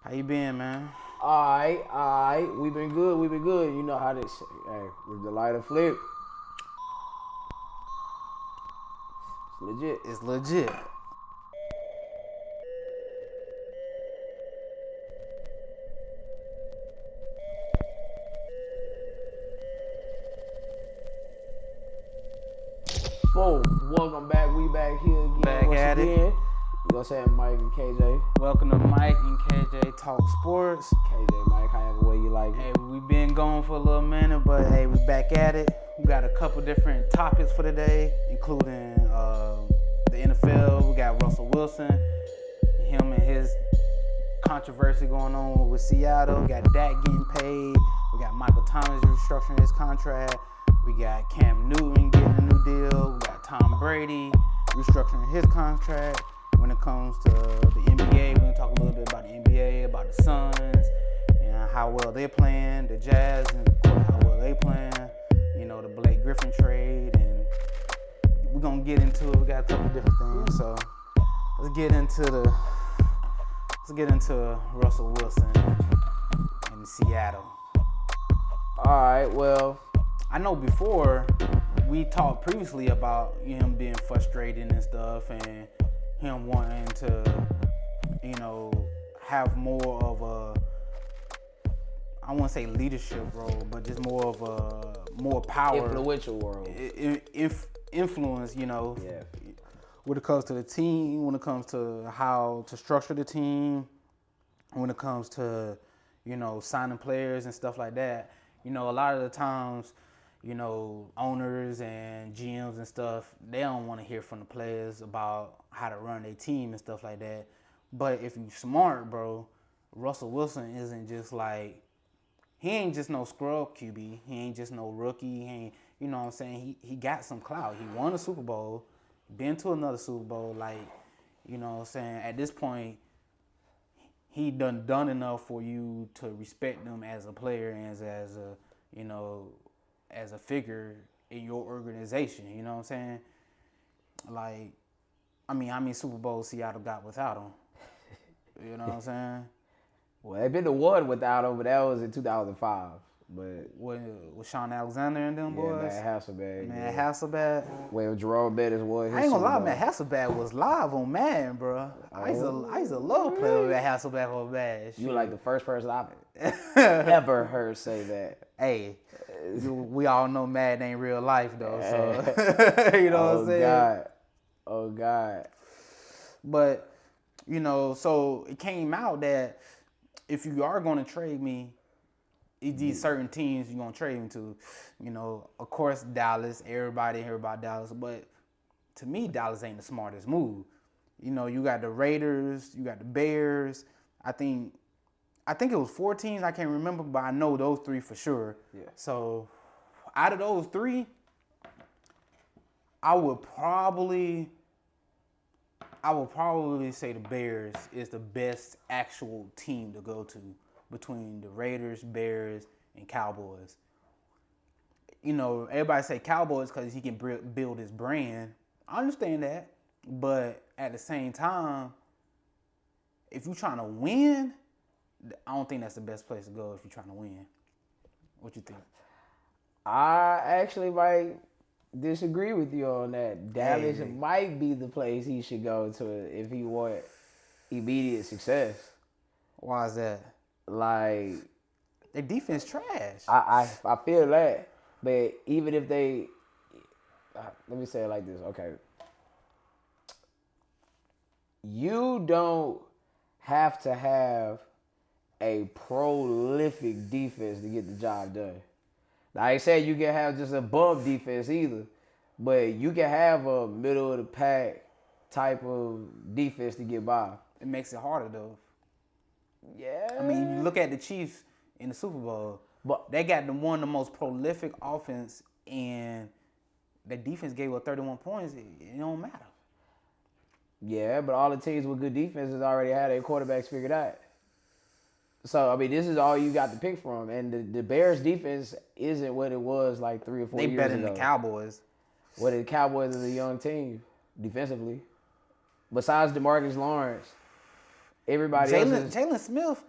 How you been, man? Alright. We been good. You know how this shit. Hey, with the lighter flip. It's legit. It's legit. Boom. Welcome back. We back here again. Back once at it. again. You gonna say Mike and KJ? Welcome to Mike and KJ Talk Sports. KJ, Mike, however way you like Hey, it. we been going for a little minute, but hey, we back at it. We got a couple different topics for today, including the NFL. We got Russell Wilson, him and his controversy going on with Seattle. We got Dak getting paid. We got Michael Thomas restructuring his contract. We got Cam Newton getting a new deal. We got Tom Brady restructuring his contract. When it comes to the NBA, we're gonna talk a little bit about the NBA, about the Suns, and how well they're playing, the Jazz, and of course how well they playing. You know, the Blake Griffin trade, and we're gonna get into it. We got a couple different things, so let's get into Russell Wilson in Seattle. Alright, well. I know before we talked previously about him being frustrated and stuff, and him wanting to, have more of a, I won't say leadership role, but just more of a more power, Influential world. Influence. Yeah. When it comes to the team, when it comes to how to structure the team, when it comes to, signing players and stuff like that. A lot of the times, owners and GMs and stuff, they don't want to hear from the players about how to run their team and stuff like that. But if you smart, bro, Russell Wilson isn't just like, he ain't just no scrub QB. He ain't just no rookie. He ain't, you know what I'm saying? He got some clout. He won a Super Bowl, been to another Super Bowl. Like, you know what I'm saying? At this point, he done enough for you to respect him as a player and as a, as a figure in your organization. You know what I'm saying? Like, how many Super Bowls Seattle got without him? You know what I'm saying? Well, they've been to one without him, but that was in 2005. But with Sean Alexander and them boys? Matt Hasselbeck. Hasselbeck. Well, Jerome Bettis was. I ain't gonna lie, Matt Hasselbeck was live on Madden, bro. I used to love playing with Matt Hasselbeck on Madden. You were like the first person I've ever heard say that. Hey, we all know Madden ain't real life though, so you know what I'm saying? Oh God. But so it came out that if you are going to trade me, these certain teams you're going to trade me to, of course Dallas, everybody hear about Dallas, but to me Dallas ain't the smartest move. You got the Raiders, you got the Bears. I think it was 4 teams, I can't remember, but I know those 3 for sure. Yeah. So out of those 3, I would probably say the Bears is the best actual team to go to between the Raiders, Bears, and Cowboys. Everybody say Cowboys because he can build his brand. I understand that. But at the same time, if you're trying to win, I don't think that's the best place to go if you're trying to win. What you think? I actually might disagree with you on that. Dallas might be the place he should go to if he want immediate success. Why is that? Like, their defense trash. I feel that, but even if they, let me say it like this, okay. You don't have to have a prolific defense to get the job done. Now, I ain't saying you can have just a bum defense either, but you can have a middle of the pack type of defense to get by. It makes it harder though. Yeah. You look at the Chiefs in the Super Bowl, but they got one of the most prolific offense, and the defense gave up 31 points. It don't matter. Yeah, but all the teams with good defenses already had their quarterbacks figured out. So, this is all you got to pick from. And the Bears' defense isn't what it was like 3 or 4 years ago. They better than the Cowboys. Well, the Cowboys is a young team defensively. Besides DeMarcus Lawrence, everybody else Jalen Smith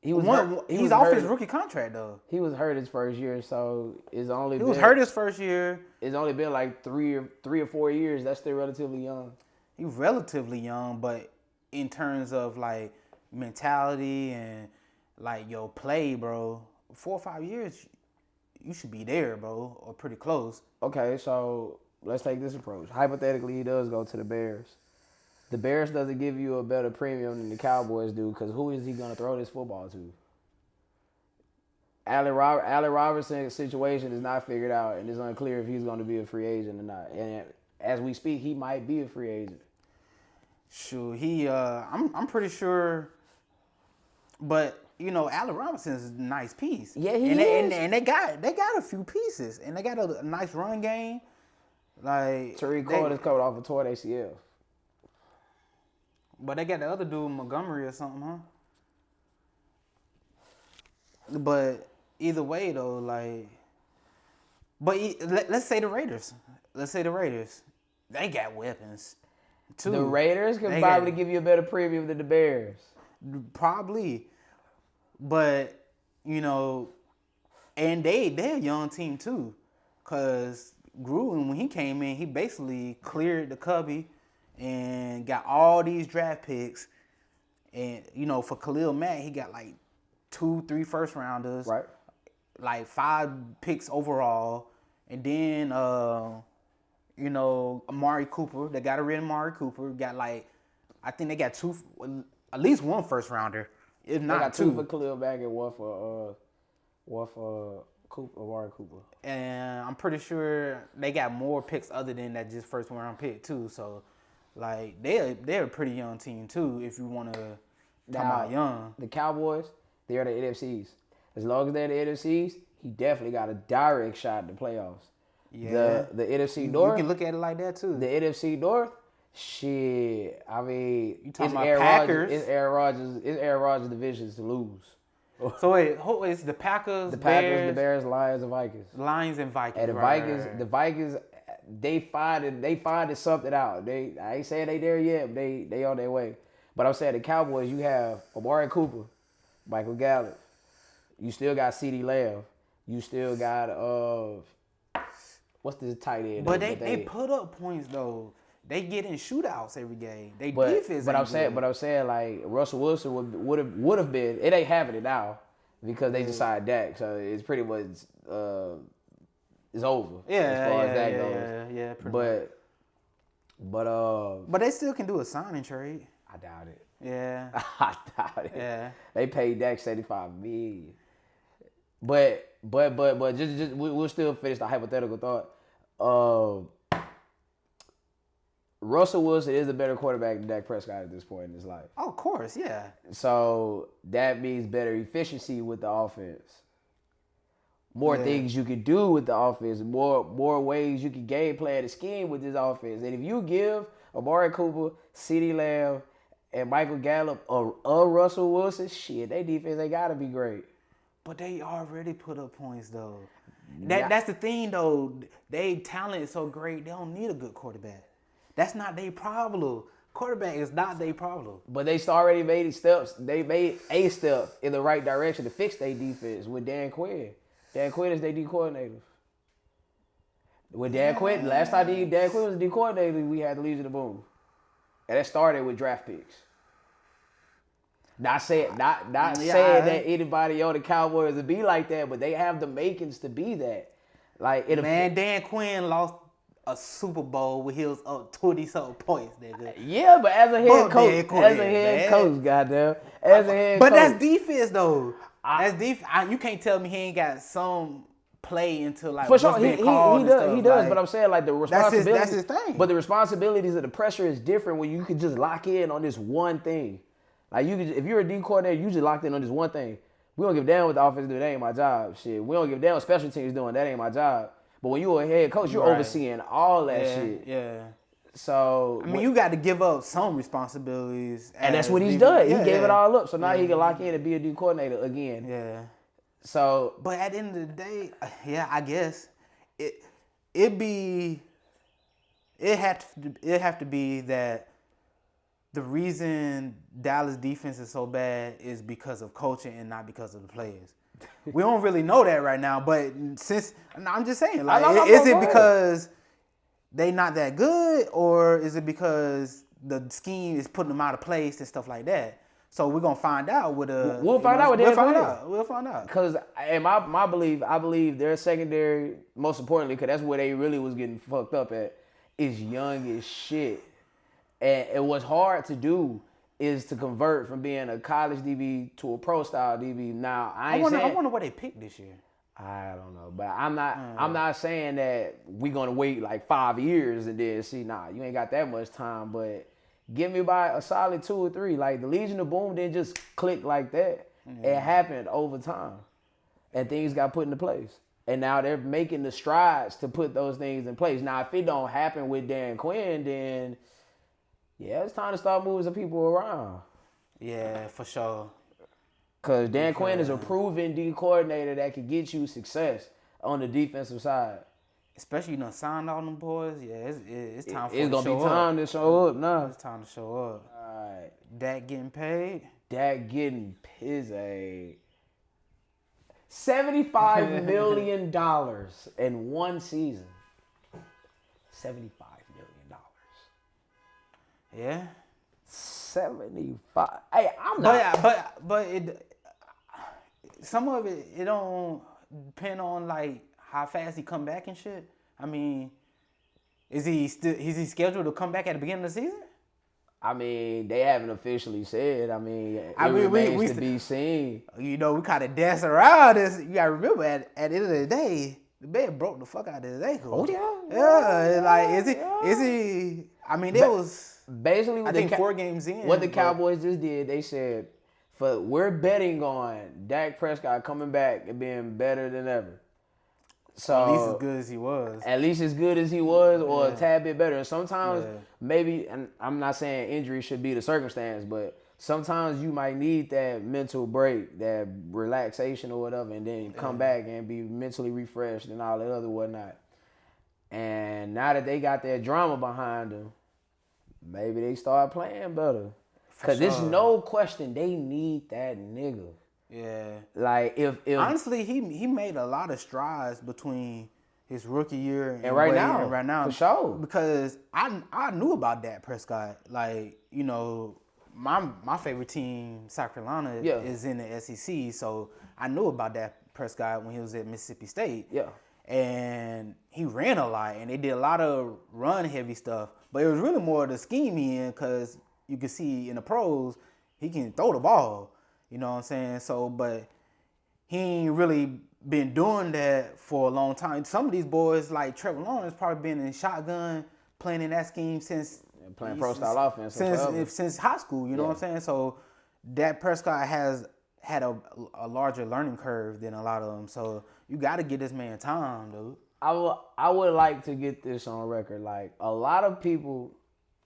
He was hurt. He's off his rookie contract though. He was hurt his first year, so it's only. He was hurt his first year. It's only been like three or 4 years. That's still relatively young. He's relatively young, but in terms of like mentality and like your play, bro, 4 or 5 years, you should be there, bro, or pretty close. Okay, so let's take this approach. Hypothetically, he does go to the Bears. The Bears doesn't give you a better premium than the Cowboys do, because who is he going to throw this football to? Allen Robinson's situation is not figured out, and it's unclear if he's going to be a free agent or not. And as we speak, he might be a free agent. Sure, I'm pretty sure, but you know, Allen Robinson is a nice piece. Yeah, he is. And they got a few pieces, and they got a nice run game. Like Tariq Cohen is coming off a torn ACL. But they got the other dude, Montgomery or something, huh? But either way, though, like... But let's say the Raiders. They got weapons, too. The Raiders can probably give you a better premium than the Bears. Probably. But, you know... And they're a young team, too. Because Gruden, when he came in, he basically cleared the cubby and got all these draft picks. And, you know, for Khalil Mack, he got like 2-3 first rounders. Right. Like 5 picks overall. And then, you know, Amari Cooper. They got rid of Amari Cooper. Got like, I think they got 2, at least 1 first rounder. If not they got 2. 2 for Khalil Mack and 1 for Amari Cooper. And I'm pretty sure they got more picks other than that just first round pick too. So, like, they're a pretty young team too. If you want to talk about young, the Cowboys, they're the NFCs. As long as they're the NFCs, he definitely got a direct shot at the playoffs. Yeah, the NFC North. You can look at it like that too. The NFC North, shit. I mean, you talking about Packers? It's Aaron Rodgers' divisions to lose. So wait, it's the Packers, the Bears, Lions, and Vikings. Lions and Vikings. And the Vikings, they finding something out. I ain't saying they there yet, but they on their way. But I'm saying the Cowboys, you have Amari Cooper, Michael Gallup. You still got CeeDee Lamb. You still got what's this tight end? But they put up points though. They get in shootouts every game. Defense. But I'm saying like Russell Wilson would have been. It ain't having it now because they just signed Dak, so it's pretty much it's over. Yeah, as far as that goes. Yeah. But they still can do a signing trade. I doubt it. Yeah. I doubt it. Yeah. They paid Dak $75 million. But just we'll still finish the hypothetical thought. Russell Wilson is a better quarterback than Dak Prescott at this point in his life. Oh, of course, yeah. So that means better efficiency with the offense. More things you can do with the offense. More ways you can game plan and scheme with this offense. And if you give Amari Cooper, CeeDee Lamb, and Michael Gallup a Russell Wilson, shit, their defense ain't got to be great. But they already put up points, though. That's the thing, though. They talent is so great, they don't need a good quarterback. That's not their problem. Quarterback is not their problem. But they already made steps. They made a step in the right direction to fix their defense with Dan Quinn. Dan Quinn is their D coordinator. With Dan Quinn, last time Dan Quinn was the D coordinator, we had the Legion of Boom. And that started with draft picks. Not saying that anybody on the Cowboys would be like that, but they have the makings to be that. Like Dan Quinn lost a Super Bowl when he was up 20-something points, nigga. Yeah, but as a head coach, goddamn. But that's defense, though. That's defense. You can't tell me he ain't got some play into like for sure. He does. But I'm saying like the responsibility. That's his thing. But the responsibilities and the pressure is different when you can just lock in on this one thing. Like if you're a D coordinator, you just locked in on this one thing. We don't give a damn what the offense do. That ain't my job. Shit. We don't give a damn what special teams doing. That ain't my job. But when you're a head coach, you're overseeing all that shit. Yeah. So I mean, you got to give up some responsibilities, and that's what he's done. He gave it all up, so now he can lock in and be a D coordinator again. Yeah. So, but at the end of the day, I guess it have to be that the reason Dallas defense is so bad is because of coaching and not because of the players. We don't really know that right now, but I'm just saying, like, is it because they not that good, or is it because the scheme is putting them out of place and stuff like that? So we're gonna find out with a. We'll find out with Dan Quinn. We'll find out. Because in my belief, I believe their secondary, most importantly, because that's where they really was getting fucked up at, is young as shit. And what's hard to do is to convert from being a college DB to a pro style DB. Now I wonder what they picked this year. I don't know, but I'm not saying that we're gonna wait like 5 years and then see. Nah, you ain't got that much time, but give me by a solid 2 or 3. Like the Legion of Boom didn't just click like that. It happened over time, and things got put into place. And now they're making the strides to put those things in place. Now, if it don't happen with Dan Quinn, then yeah, it's time to start moving some people around. Yeah, for sure. Because Dan Quinn is a proven D coordinator that can get you success on the defensive side. Especially, signed all them boys. Yeah, it's time for it's gonna be time to show up now. It's time to show up. All right. Dak getting paid. Dak getting paid. $75 million in one season. $75 million. Yeah. 75. Hey, I'm not. But some of it don't depend on like how fast he come back and shit. I mean, is he scheduled to come back at the beginning of the season? I mean, they haven't officially said. I mean, it remains to be seen. We kind of dance around this. You gotta remember, at the end of the day, the man broke the fuck out of his ankle. Oh yeah. Yeah, like is he? I mean, it was basically. I think 4 games in. What the Cowboys just did, they said, we're betting on Dak Prescott coming back and being better than ever. So at least as good as he was. At least as good as he was, or a tad bit better. And sometimes maybe, and I'm not saying injury should be the circumstance, but sometimes you might need that mental break, that relaxation or whatever, and then come back and be mentally refreshed and all that other whatnot. And now that they got that drama behind them, maybe they start playing better. Because there's no question they need that nigga. Yeah. Like if honestly, he made a lot of strides between his rookie year and right now. For sure. Because I knew about Dak Prescott. Like, my favorite team, South Carolina, is in the SEC. So I knew about Dak Prescott when he was at Mississippi State. Yeah. And he ran a lot, and they did a lot of run-heavy stuff. But it was really more the scheme he in, because you can see in the pros, he can throw the ball. You know what I'm saying? So, but he ain't really been doing that for a long time. Some of these boys, like Trevor Lawrence, probably been in shotgun, playing in that scheme since playing pro-style offense since high school. You know what I'm saying? So, Dak Prescott has had a larger learning curve than a lot of them. So, you got to give this man time, dude. I would like to get this on record. Like, a lot of people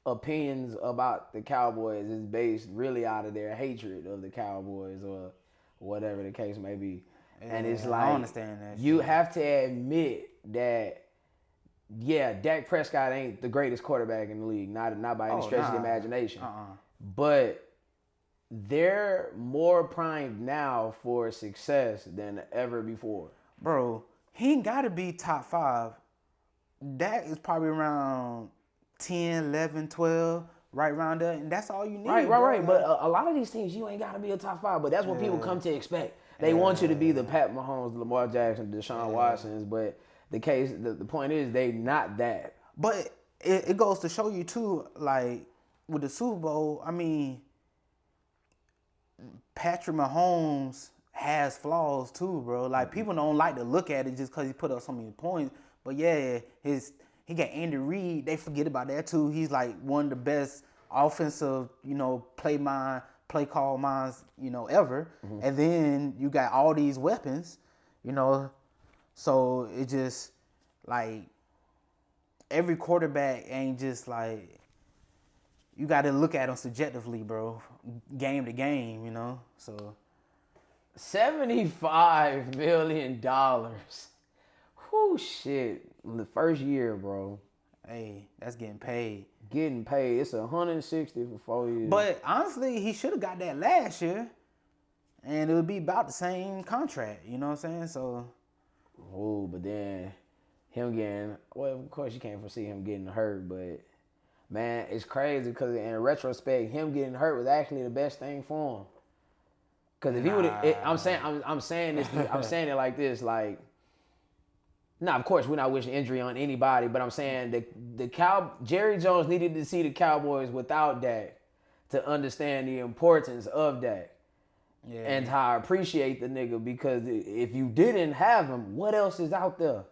opinions about the Cowboys is based really out of their hatred of the Cowboys or whatever the case may be. Yeah, and it's like, I understand that. You have to admit that, Dak Prescott ain't the greatest quarterback in the league, not by any stretch of the imagination. But they're more primed now for success than ever before. Bro, he ain't got to be top 5. Dak is probably around 10, 11, 12, right around there, and that's all you need. Right. But a lot of these teams, you ain't got to be a top 5, but that's what people come to expect. They want you to be the Pat Mahomes, Lamar Jackson, Deshaun Watsons, but the point is they not that. But it goes to show you too, like with the Super Bowl, I mean, Patrick Mahomes has flaws too, bro. Like people don't like to look at it just because he put up so many points, but he got Andy Reid. They forget about that too. He's like one of the best offensive, play call minds, ever. Mm-hmm. And then you got all these weapons, So it just like every quarterback ain't just like, you got to look at them subjectively, bro. Game to game, So $75 million. Whew, shit. The first year, bro. Hey, that's getting paid. Getting paid. It's $160 for 4 years. But honestly, he should have got that last year, and it would be about the same contract. You know what I'm saying? So. Oh, but then him getting, well, of course you can't foresee him getting hurt, but man, it's crazy because in retrospect, him getting hurt was actually the best thing for him. Because if he would have, I'm saying it like this, like, now of course we're not wishing injury on anybody, but I'm saying Jerry Jones needed to see the Cowboys without Dak to understand the importance of Dak. Yeah. And how I appreciate the nigga, because if you didn't have him, what else is out there?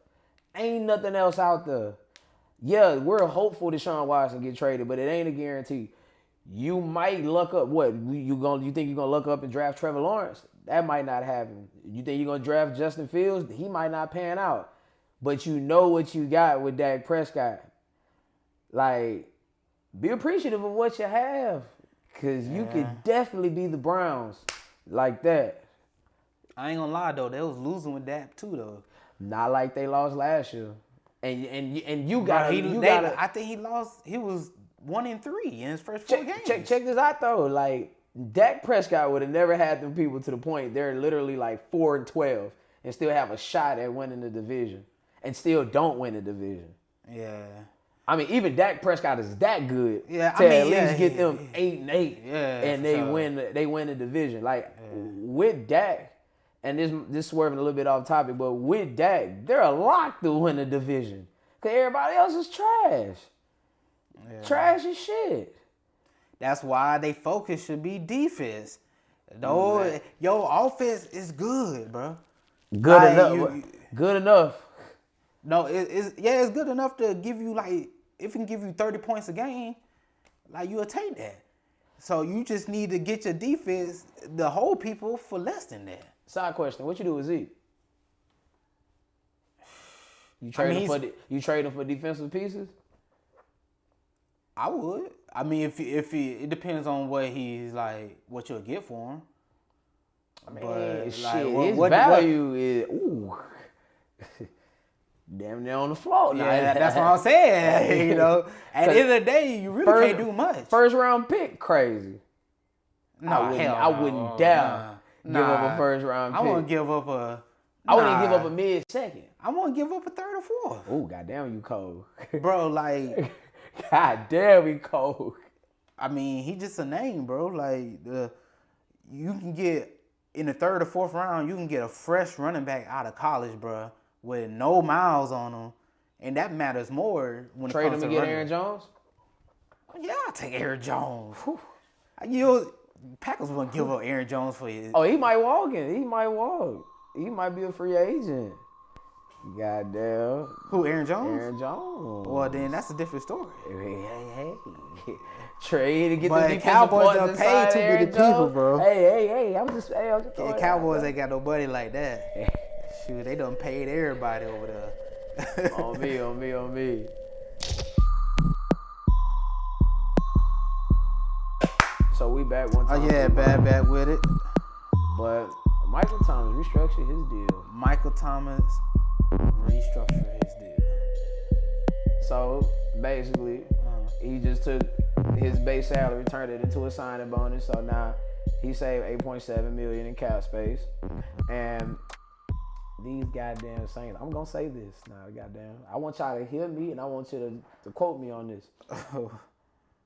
Ain't nothing else out there. Yeah, we're hopeful that Deshaun Watson get traded, but it ain't a guarantee. You might luck up. What you think you're gonna luck up and draft Trevor Lawrence? That might not happen. You think you're gonna draft Justin Fields? He might not pan out. But you know what you got with Dak Prescott. Like, be appreciative of what you have, because you could definitely be the Browns. Like that. I ain't gonna lie though, they was losing with Dak too though. Not like they lost last year. And you got I think he lost. He was 1-3 in his first 4 games. Check this out though. Like, Dak Prescott would have never had them people to the point they're literally like 4-12 and still have a shot at winning the division and still don't win the division. Yeah. I mean, even Dak Prescott is that good to at least get them 8-8, and they win the division. Like with Dak, and this swerving a little bit off topic, but with Dak, they're a lock to win the division because everybody else is trash, trash as shit. That's why they focus should be defense. Though your offense is good, bro. Good enough. Good enough. No, it's good enough to give you, like, if it can give you 30 points a game, like, you'll take that. So you just need to get your defense to hold people for less than that. Side question: what you do with Zeke? You trade him for defensive pieces? I would. I mean, if it depends on what he's like, what you'll get for him. I mean, his value is ooh. Damn near on the floor. Yeah, that's what I'm saying. You know, at the end of the day, you really can't do much. First round pick, crazy. No, I wouldn't dare give up a first round pick. I wouldn't give up a. I wouldn't give up a mid second. I wouldn't give up a third or fourth. Oh, goddamn, you cold, bro. Like, goddamn, you cold. I mean, he just a name, bro. Like, you can get in the third or fourth round, you can get a fresh running back out of college, bro, with no miles on him, and that matters more when it trade comes him to to get Aaron Jones. Yeah, I'll take Aaron Jones. Packers wouldn't give up Aaron Jones for you. Oh, he might walk in. He might walk. He might be a free agent. Goddamn. Who, Aaron Jones? Aaron Jones. Well, then that's a different story. Hey. Trade to get the defensive Cowboys points are paid too many people, bro. Hey. I'm just Cowboys ain't got nobody like that. Shoot, they done paid everybody over there. on me. So we back one time. Oh yeah, back with it. But Michael Thomas restructured his deal. Michael Thomas restructured his deal. So basically, he just took his base salary, turned it into a signing bonus. So now he saved $8.7 million in cap space. And these goddamn Saints, I'm gonna say this now, goddamn. I want y'all to hear me, and I want you to quote me on this.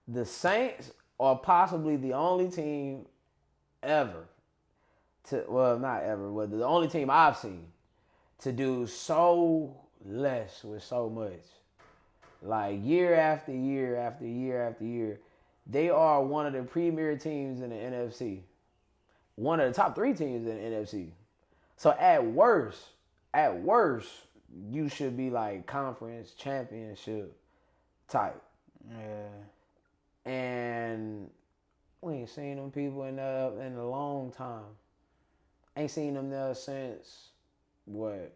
The Saints are possibly the only team ever not ever, but the only team I've seen to do so less with so much. Like year after year after year after year, they are one of the premier teams in the NFC. One of the top 3 teams in the NFC. So at worst, you should be like conference championship type. Yeah. And we ain't seen them people in a long time. Ain't seen them there since what?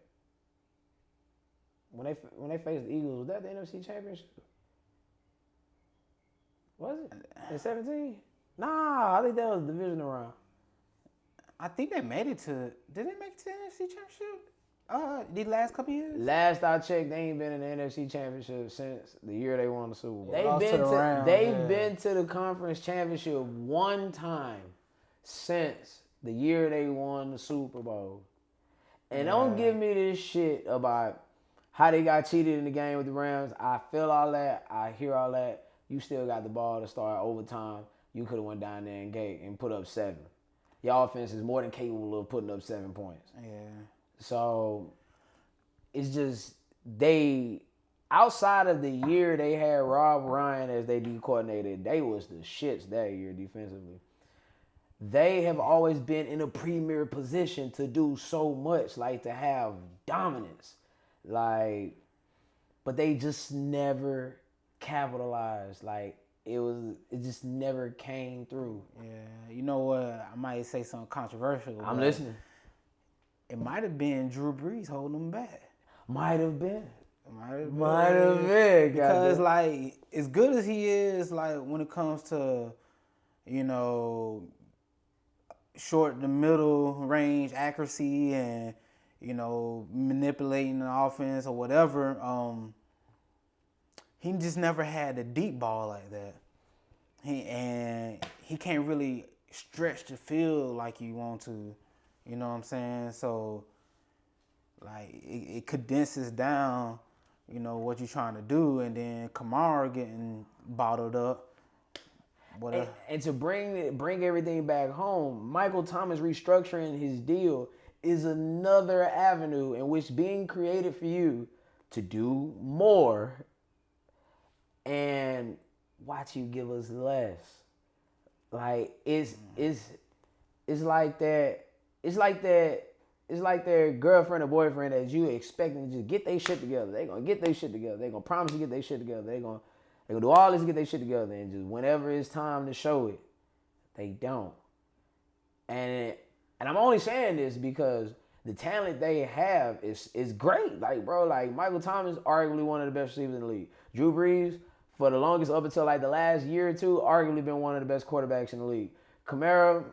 When they faced the Eagles, was that the NFC Championship? Was it? In 17? Nah, I think that was divisional round. I think they made it to. Did they make it to the NFC Championship? The last couple years? Last I checked, they ain't been in the NFC Championship since the year they won the Super Bowl. They've been to the conference championship one time since the year they won the Super Bowl. And don't give me this shit about how they got cheated in the game with the Rams. I feel all that. I hear all that. You still got the ball to start overtime. You could have went down there and put up 7. Your offense is more than capable of putting up 7 points. Yeah. So it's just outside of the year they had Rob Ryan as their D coordinator, they was the shits that year defensively. They have always been in a premier position to do so much, like to have dominance. Like, but they just never capitalized. Like it just never came through. Yeah. You know what? I might say something controversial. I'm listening. It might have been Drew Brees holding them back. Might have been. Because, like, as good as he is, like, when it comes to, short to middle range accuracy and, manipulating the offense or whatever, he just never had a deep ball like that. He can't really stretch the field like you want to. You know what I'm saying? So, like, it condenses down, what you're trying to do, and then Kamara getting bottled up. And to bring everything back home, Michael Thomas restructuring his deal is another avenue in which being created for you to do more and watch you give us less. Like, it's like that. It's like their girlfriend or boyfriend that you expecting to just get their shit together. They gonna get their shit together. They gonna promise to get their shit together. They gonna do all this to get their shit together, and just whenever it's time to show it, they don't. And I'm only saying this because the talent they have is great. Like, bro, like Michael Thomas, arguably one of the best receivers in the league. Drew Brees, for the longest up until like the last year or two, arguably been one of the best quarterbacks in the league. Kamara,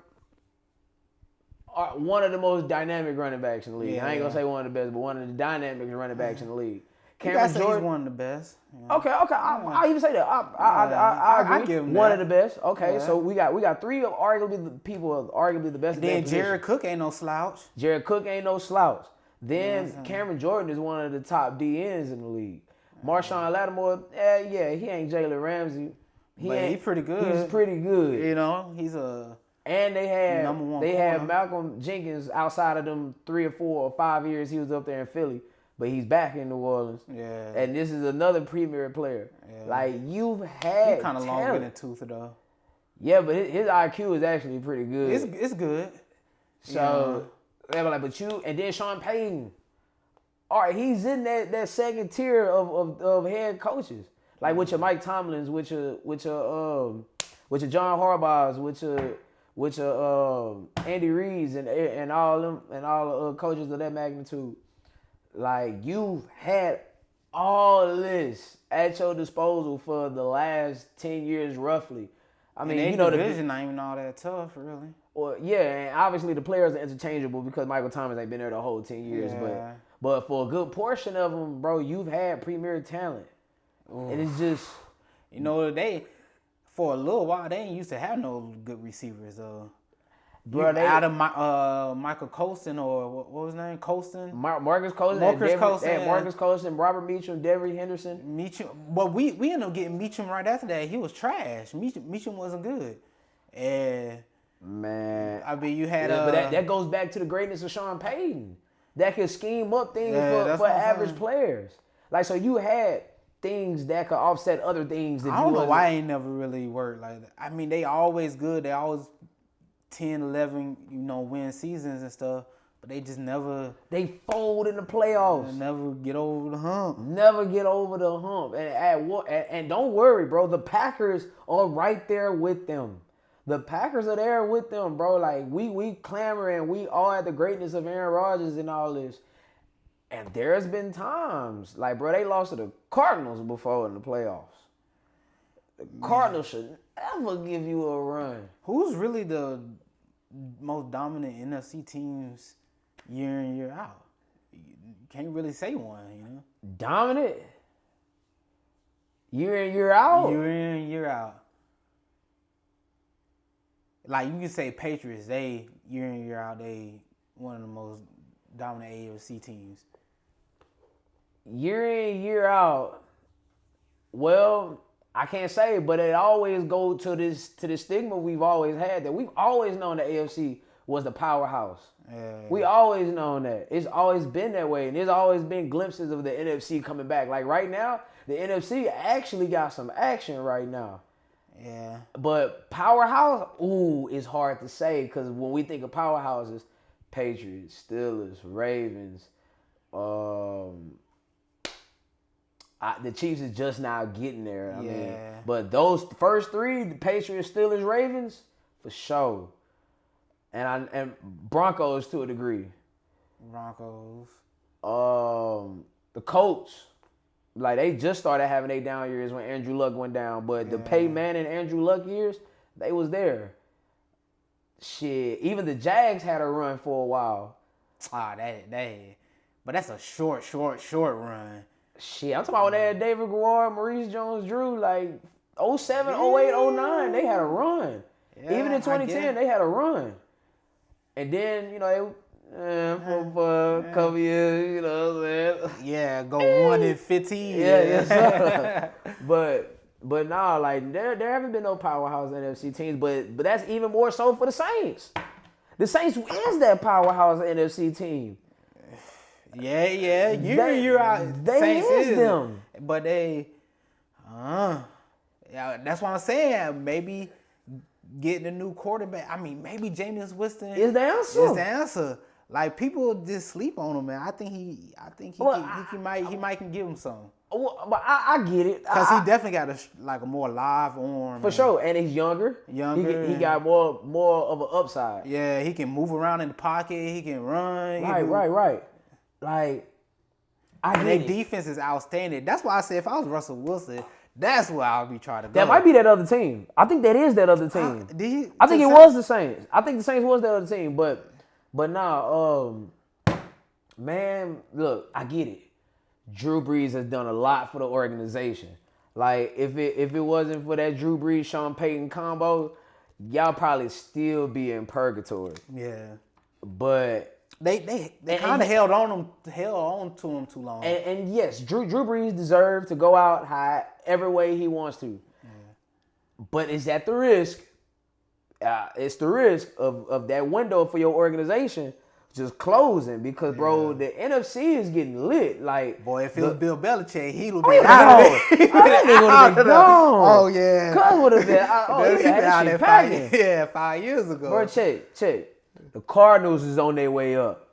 one of the most dynamic running backs in the league. Yeah. I ain't gonna say one of the best, but one of the dynamic running backs in the league. Cameron Jordan, one of the best. Yeah. Okay. I'll even say that. I agree. I give him one that. of the best. Okay, yeah. So we got 3 of arguably the best. And then Jared Cook ain't no slouch. Then Cameron Jordan is one of the top DNs in the league. Marshawn Lattimore, he ain't Jalen Ramsey. He's pretty good. He's pretty good. He's a. And they had corner. Malcolm Jenkins outside of them 3 or 4 or 5 years he was up there in Philly, but he's back in New Orleans. Yeah. And this is another premier player. Yeah. Like, you've had He's kind of long in the tooth though. Yeah, but his IQ is actually pretty good. It's good. So they were like, but you and then Sean Payton. All right, he's in that second tier of head coaches. Like with your Mike Tomlins, with your John Harbaughs, with your Andy Reid's and all them and all the coaches of that magnitude. Like, you've had all this at your disposal for the last 10 years roughly. I mean, the division ain't even all that tough, really. Well, yeah, and obviously the players are interchangeable because Michael Thomas ain't been there the whole 10 years. Yeah. But for a good portion of them, bro, you've had premier talent. Ooh. And it's just... for a little while, they ain't used to have no good receivers, though. Bro, out of Michael Colston or what was his name? Colston? Marcus Colston. Marcus Colston, Robert Meacham, Devery Henderson. Meacham. But we ended up getting Meacham right after that. He was trash. Meacham wasn't good. And man, I mean, you had but that goes back to the greatness of Sean Payton. That could scheme up things for average players. Like, so you had things that could offset other things. I don't know why it ain't never really worked like that. I mean, they always good. They always 10, 11, win seasons and stuff, but they just never... They fold in the playoffs. They never get over the hump. And don't worry, bro. The Packers are right there with them. The Packers are there with them, bro. Like, we clamor and we all at the greatness of Aaron Rodgers and all this. And there's been times, like, bro, they lost to the Cardinals before in the playoffs. The Cardinals should never give you a run. Who's really the most dominant NFC teams year in, year out? can't really say one. You know, Dominant. Year in, year out. Year in, year out. Like you can say Patriots, they year in, year out, they one of the most dominant AFC teams. Year in, year out. Well, I can't say, but it always goes to this stigma we've always had that we've always known the AFC was the powerhouse. Yeah. We always known that. It's always been that way, and there's always been glimpses of the NFC coming back. Like right now, the NFC actually got some action right now. Yeah. But powerhouse, it's hard to say because when we think of powerhouses, Patriots, Steelers, Ravens, the Chiefs is just now getting there. I mean, but those first three, the Patriots, Steelers, Ravens, for sure. And Broncos to a degree. Broncos. The Colts, like they just started having their down years when Andrew Luck went down, but the Peyton Manning and Andrew Luck years, they was there. Shit, even the Jags had a run for a while. But that's a short run. Shit, I'm talking about when they had David Guerrero, Maurice Jones-Drew, like 07, 08, 09, they had a run. Yeah, even in 2010, they had a run. And then, you know, for a couple years, you know what I'm saying? Yeah, go 1-15. Yeah. But nah, like there haven't been no powerhouse NFC teams, but that's even more so for the Saints. The Saints is that powerhouse NFC team. Yeah. Year out. They Saints is them. But they, that's what I'm saying. Maybe getting a new quarterback. I mean, maybe Jameis Winston is the answer. Is the answer. Like people just sleep on him, man. I think he might can give him some. But I get it because he definitely got a more live arm for sure, and he's younger. He got more of an upside. Yeah, he can move around in the pocket. He can run. Right. Like, their defense is outstanding. That's why I said if I was Russell Wilson, that's where I would be trying to go. That might be that other team. I think that is that other team. I think it was the Saints. I think the Saints was that other team, but nah, man, look, I get it. Drew Brees has done a lot for the organization. Like, if it wasn't for that Drew Brees, Sean Payton combo, y'all probably still be in purgatory. Yeah. But they kind of held on to him too long. And yes, Drew Brees deserved to go out every way he wants to. Yeah. But is that the risk? It's the risk of that window for your organization just closing because, bro, the NFC is getting lit. Like, boy, if it was Bill Belichick, he would be out of there. That nigga Oh, yeah. Cuz would have been. He been out there 5 years ago. Bro, check. The Cardinals is on their way up.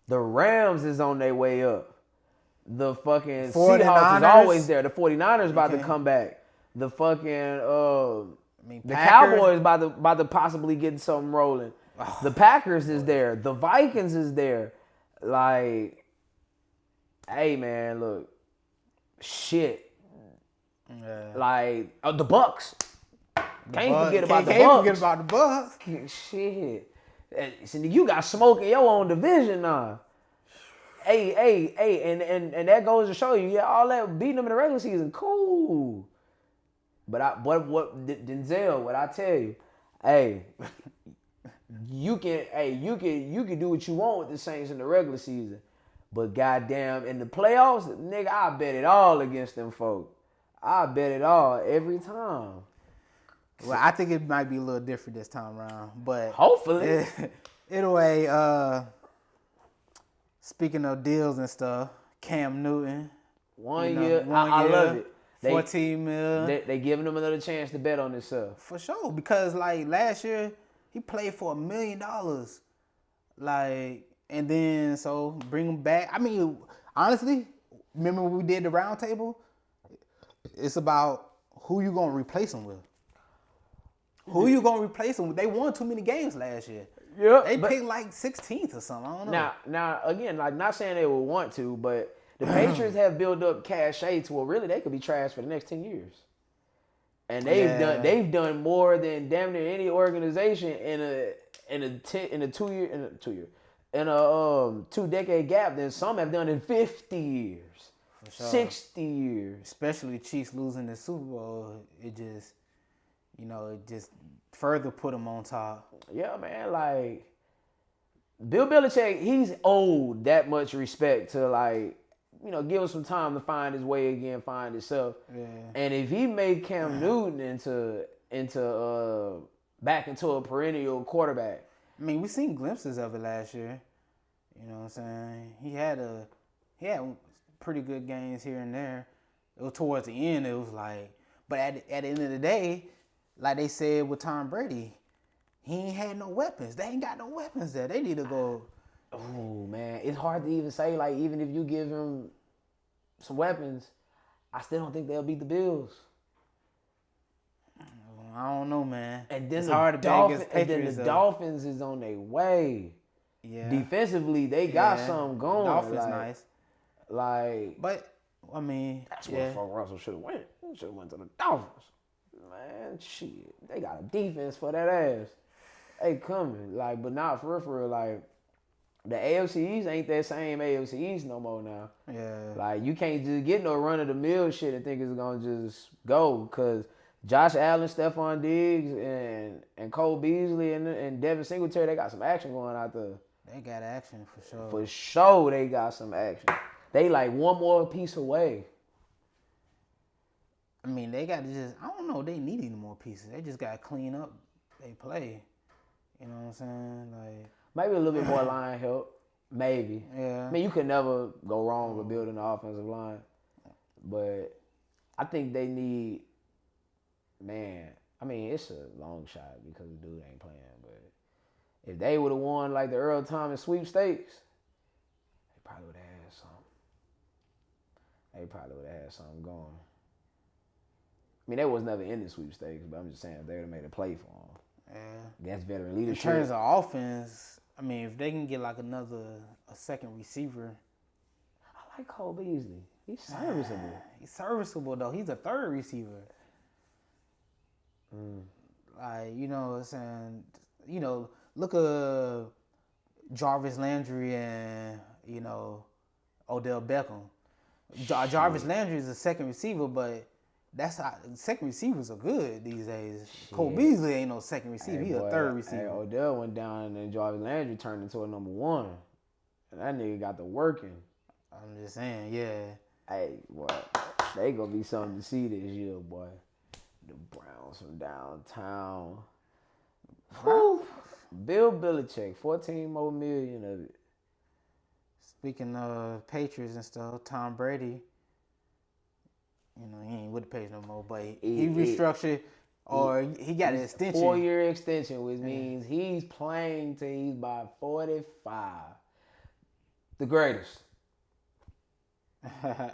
The Rams is on their way up. The fucking 49ers. Seahawks is always there. The 49ers about to come back. The fucking the Cowboys about to possibly get something rolling. The Packers is there. The Vikings is there. Like, hey man, look, shit. Yeah. Like the Bucks. Can't forget about the Bucks. Shit. So you got smoke in your own division now. Hey, and that goes to show you, all that beating them in the regular season, cool. But what Denzel, what I tell you, hey, you can do what you want with the Saints in the regular season, but goddamn in the playoffs, nigga, I bet it all against them folk. I bet it all every time. Well, I think it might be a little different this time around, but hopefully. Anyway, speaking of deals and stuff, Cam Newton, one year, I love it. $14 million. They giving him another chance to bet on himself. For sure, because like last year he played for $1 million, like, and then so bring him back. I mean, honestly, remember when we did the round table? It's about who you gonna replace him with. Who you gonna replace them with? They won too many games last year. Yeah, they picked like 16th or something. I don't know. Now again, like not saying they would want to, but the Patriots have built up cachet to where really they could be trashed for the next 10 years. And they've done more than damn near any organization in a 2 year in a 2-decade gap than some have done in 50 years, For sure. 60 years. Especially Chiefs losing the Super Bowl, it just further put them on top. Yeah, man, like Bill Belichick, he's owed that much respect to like, give him some time to find his way again, find himself. Yeah. And if he made Cam Newton back into a perennial quarterback. I mean, we seen glimpses of it last year. You know what I'm saying? He had pretty good games here and there. It was towards the end. It was like, but at the end of the day, like they said with Tom Brady, he ain't had no weapons. They ain't got no weapons there. They need to go. Oh man, it's hard to even say. Like even if you give him some weapons, I still don't think they'll beat the Bills. I don't know, man. And then it's the hard to bet against Patriots. The Dolphins is on their way. Yeah. Defensively, they got something going. Dolphins nice. Like, but I mean, that's where fuck Russell should have went. He should have went to the Dolphins. Man, shit, they got a defense for that ass. They coming, like, but not for real. Like, the AFC East ain't that same AFC East no more now. Yeah. Like, you can't just get no run of the mill shit and think it's gonna just go, cause Josh Allen, Stephon Diggs, and Cole Beasley and Devin Singletary, they got some action going out there. They got action for sure. For sure, they got some action. They like one more piece away. I mean, they got to I don't know, they need any more pieces. They just got to clean up they play. You know what I'm saying? Like maybe a little bit more line help. Maybe. Yeah. I mean, you could never go wrong with building an offensive line. But I think they need, man, I mean, it's a long shot because the dude ain't playing. But if they would have won like the Earl Thomas sweepstakes, they probably would have had something. They probably would have had something going. I mean, they was never in the sweepstakes, but I'm just saying if they would have made a play for them. Yeah. That's veteran leadership. In terms of offense, I mean, if they can get like a second receiver. I like Cole Beasley. He's serviceable. He's serviceable, though. He's a third receiver. Like, you know what I'm saying? You know, look at Jarvis Landry and, Odell Beckham. Jarvis Landry is a second receiver, but that's how second receivers are good these days. Shit. Cole Beasley ain't no second receiver. He's a third receiver. Hey, Odell went down and then Jarvis Landry turned into a number one. And that nigga got the working. I'm just saying, yeah. Hey, boy, they gonna be something to see this year, boy. The Browns from downtown. Whew. Bill Belichick, 14 more million of it. Speaking of Patriots and stuff, Tom Brady, he ain't with the Patriots no more, but he restructured he got an extension. 4-year extension, which means he's playing till he's by 45. The greatest. I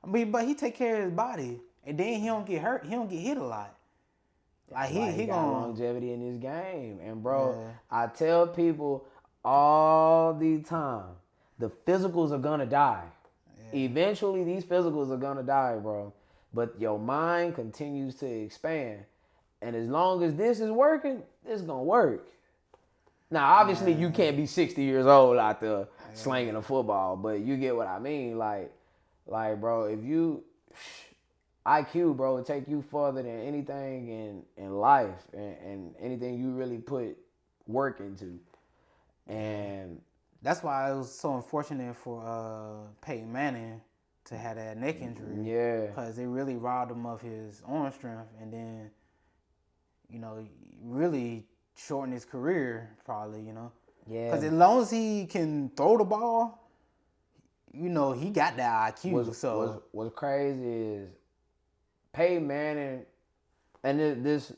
mean, but he take care of his body, and then he don't get hurt. He don't get hit a lot. Like he got gonna longevity in his game, and bro, I tell people all the time, the physicals are gonna die. Yeah. Eventually, these physicals are gonna die, bro. But your mind continues to expand, and as long as this is working, it's gonna work. Now, obviously, you can't be 60 years old out there slinging a football, but you get what I mean. Like, bro, if you IQ, bro, will take you further than anything in life and anything you really put work into. And that's why it was so unfortunate for Peyton Manning to have that neck injury. Yeah. Because it really robbed him of his arm strength and then, really shortened his career probably, Yeah. Because as long as he can throw the ball, he got that IQ. What's crazy is Peyton Manning, and this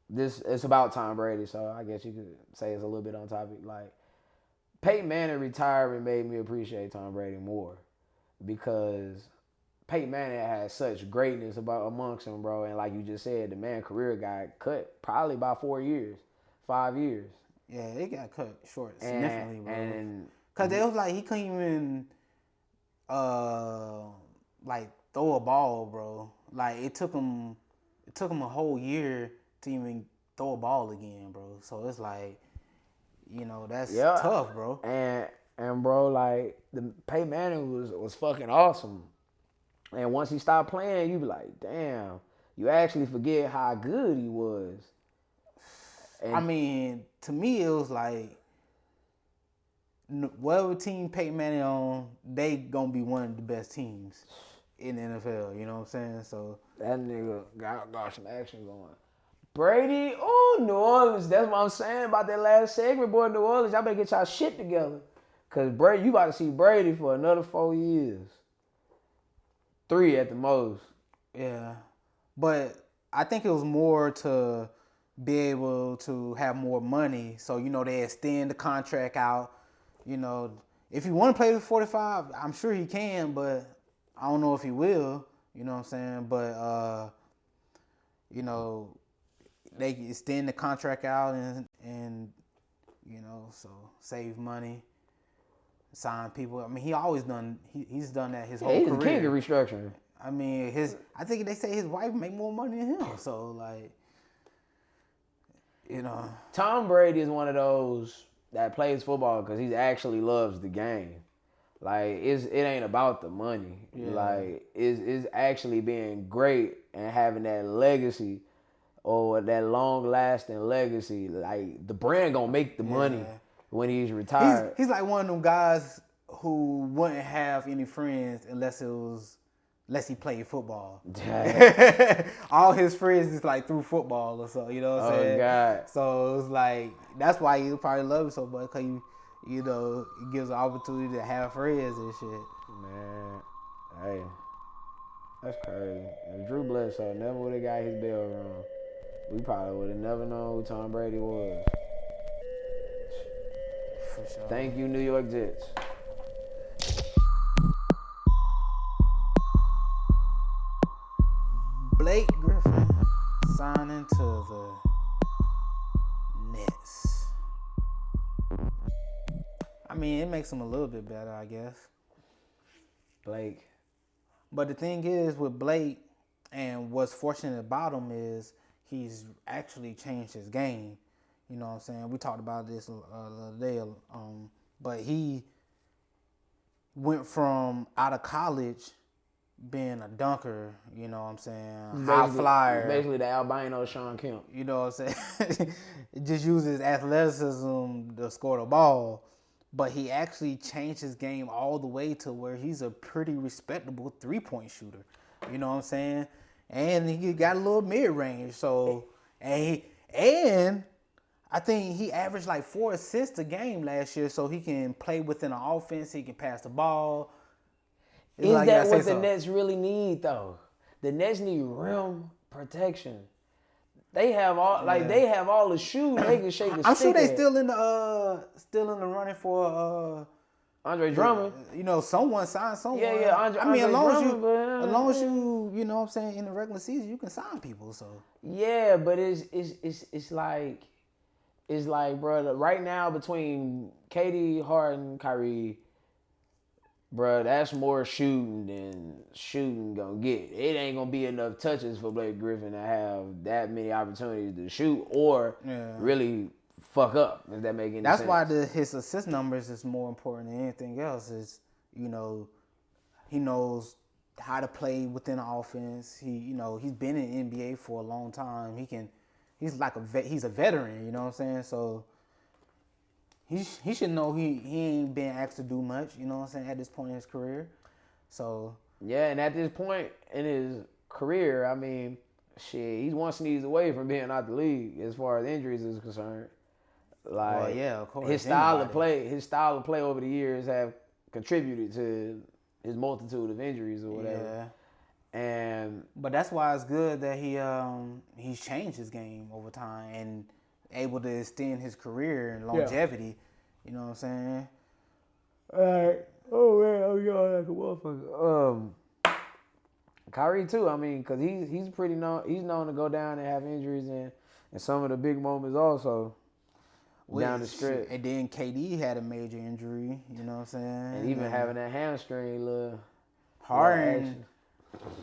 it's about Tom Brady, so I guess you could say it's a little bit on topic. Like Peyton Manning retirement made me appreciate Tom Brady more because Peyton Manning had such greatness amongst him, bro. And like you just said, the man career got cut probably by 4 years, 5 years. Yeah, it got cut short significantly, bro. And because it was like he couldn't even throw a ball, bro. Like it took him a whole year to even throw a ball again, bro. So it's like that's Yeah. tough, bro. And bro, like the Peyton Manning was fucking awesome. And once he stopped playing, you be like, damn, you actually forget how good he was. I mean, to me, it was like, whatever team Peyton Manning on, they gonna be one of the best teams in the NFL. You know what I'm saying? So that nigga got some action going. Brady, New Orleans. That's what I'm saying about that last segment, boy. New Orleans, y'all better get y'all shit together. Cause Brady, you about to see Brady for another 4 years. 3 at the most. Yeah. But I think it was more to be able to have more money. So, they extend the contract out. If you want to play with 45, I'm sure he can, but I don't know if he will. You know what I'm saying? But, they extend the contract out and so save money, sign people. I mean, he's done that his whole career. He's the king of restructuring. I mean, I think they say his wife make more money than him. So, like, Tom Brady is one of those that plays football because he actually loves the game. Like, it ain't about the money. Yeah. Like, it's actually being great and having that legacy or that long-lasting legacy. Like, the brand gonna make the money when he's retired. He's like one of them guys who wouldn't have any friends unless he played football. All his friends is like through football or so, you know what I'm saying? Oh, God. So it's like, that's why you probably love it so much, because it gives an opportunity to have friends and shit. Man, hey, that's crazy. If Drew Bledsoe never would have got his bell rung, we probably would have never known who Tom Brady was. For sure. Thank you, New York Jets. Blake Griffin signing to the Nets. I mean, it makes him a little bit better, I guess. Blake. But the thing is with Blake, and what's fortunate about him is he's actually changed his game. You know what I'm saying? We talked about this the other day. But he went from out of college being a dunker, you know what I'm saying? High flyer. Basically the albino Sean Kemp. You know what I'm saying? Just uses athleticism to score the ball. But he actually changed his game all the way to where he's a pretty respectable three-point shooter. You know what I'm saying? And he got a little mid-range. So, and I think he averaged like 4 assists a game last year, so he can play within an offense. He can pass the ball. Is that what the Nets really need, though? The Nets need rim protection. They have all they have all the shoes. They can shake a stick. I'm sure they still in the running for Andre Drummond. Someone signed someone. Yeah. I mean, as long as you know what I'm saying, in the regular season, you can sign people. So yeah, but it's like, bro, right now between KD, Harden, Kyrie, bro, that's more shooting than shooting gonna get. It ain't gonna be enough touches for Blake Griffin to have that many opportunities to shoot or really fuck up, if that make any sense. That's why his assist numbers is more important than anything else. Is he knows how to play within the offense. He's been in the NBA for a long time. He's like he's a veteran. You know what I'm saying? So he should know he ain't been asked to do much. You know what I'm saying? At this point in his career, so yeah. And at this point in his career, I mean, shit, he's one sneeze away from being out the league as far as injuries is concerned. Like, well, yeah, of course. His style of play over the years have contributed to his multitude of injuries or whatever. Yeah. But that's why it's good that he's changed his game over time and able to extend his career and longevity. Yeah. You know what I'm saying? All right. Oh man, oh y'all like a motherfucker. Kyrie too. I mean, cause he's pretty known. He's known to go down and have injuries and some of the big moments also. Down the stretch. And then KD had a major injury, you know what I'm saying? And even having that hamstring little Harden